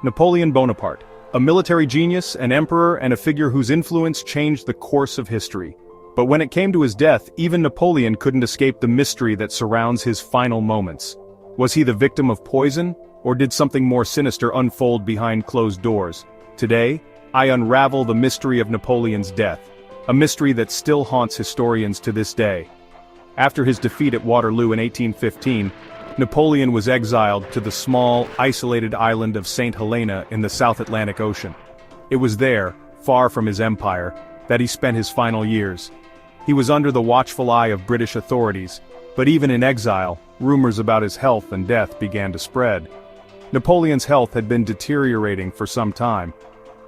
Napoleon Bonaparte, a military genius, an emperor, and a figure whose influence changed the course of history. But when it came to his death, even Napoleon couldn't escape the mystery that surrounds his final moments. Was he the victim of poison, or did something more sinister unfold behind closed doors? Today, I unravel the mystery of Napoleon's death, a mystery that still haunts historians to this day. After his defeat at Waterloo in 1815, Napoleon was exiled to the small, isolated island of Saint Helena in the South Atlantic Ocean. It was there, far from his empire, that he spent his final years. He was under the watchful eye of British authorities, but even in exile, rumors about his health and death began to spread. Napoleon's health had been deteriorating for some time.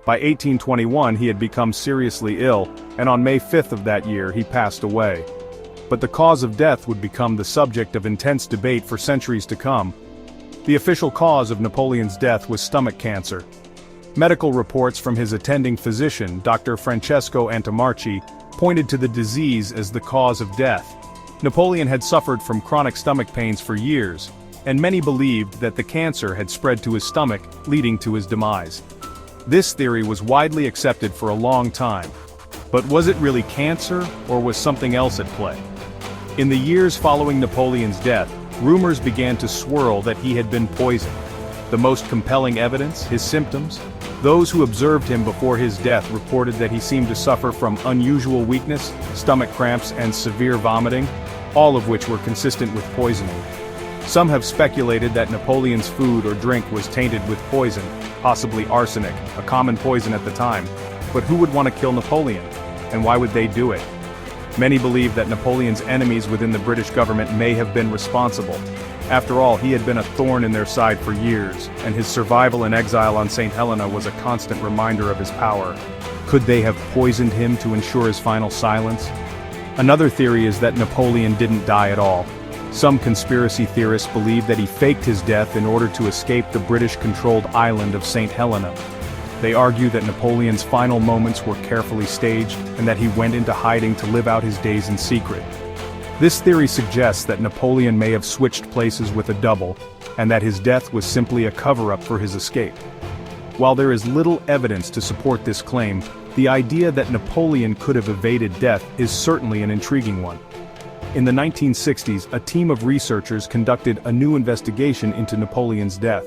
By 1821 he had become seriously ill, and on May 5th of that year he passed away. But the cause of death would become the subject of intense debate for centuries to come. The official cause of Napoleon's death was stomach cancer. Medical reports from his attending physician, Dr. Francesco Antomarchi, pointed to the disease as the cause of death. Napoleon had suffered from chronic stomach pains for years, and many believed that the cancer had spread to his stomach, leading to his demise. This theory was widely accepted for a long time. But was it really cancer, or was something else at play? In the years following Napoleon's death, rumors began to swirl that he had been poisoned. The most compelling evidence, his symptoms. Those who observed him before his death reported that he seemed to suffer from unusual weakness, stomach cramps, and severe vomiting, all of which were consistent with poisoning. Some have speculated that Napoleon's food or drink was tainted with poison, possibly arsenic, a common poison at the time. But who would want to kill Napoleon? And why would they do it? Many believe that Napoleon's enemies within the British government may have been responsible. After all, he had been a thorn in their side for years, and his survival in exile on Saint Helena was a constant reminder of his power. Could they have poisoned him to ensure his final silence? Another theory is that Napoleon didn't die at all. Some conspiracy theorists believe that he faked his death in order to escape the British-controlled island of Saint Helena. They argue that Napoleon's final moments were carefully staged, and that he went into hiding to live out his days in secret. This theory suggests that Napoleon may have switched places with a double, and that his death was simply a cover-up for his escape. While there is little evidence to support this claim, the idea that Napoleon could have evaded death is certainly an intriguing one. In the 1960s, a team of researchers conducted a new investigation into Napoleon's death.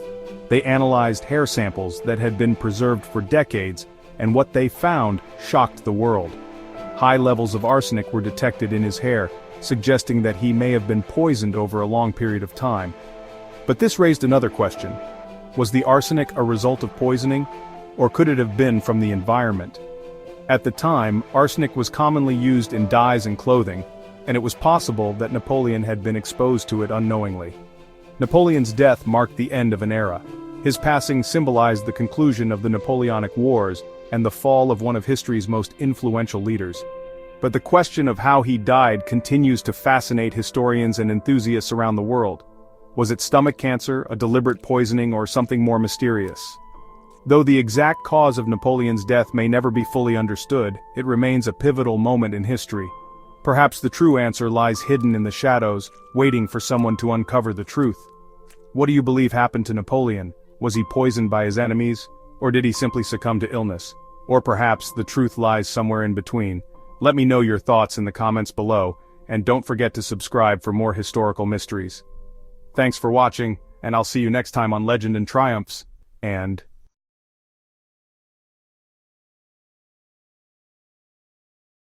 They analyzed hair samples that had been preserved for decades, and what they found shocked the world. High levels of arsenic were detected in his hair, suggesting that he may have been poisoned over a long period of time. But this raised another question. Was the arsenic a result of poisoning, or could it have been from the environment? At the time, arsenic was commonly used in dyes and clothing, and it was possible that Napoleon had been exposed to it unknowingly. Napoleon's death marked the end of an era. His passing symbolized the conclusion of the Napoleonic Wars and the fall of one of history's most influential leaders. But the question of how he died continues to fascinate historians and enthusiasts around the world. Was it stomach cancer, a deliberate poisoning, or something more mysterious? Though the exact cause of Napoleon's death may never be fully understood, it remains a pivotal moment in history. Perhaps the true answer lies hidden in the shadows, waiting for someone to uncover the truth. What do you believe happened to Napoleon? Was he poisoned by his enemies? Or did he simply succumb to illness? Or perhaps the truth lies somewhere in between. Let me know your thoughts in the comments below, and don't forget to subscribe for more historical mysteries. Thanks for watching, and I'll see you next time on Legend and Triumphs, and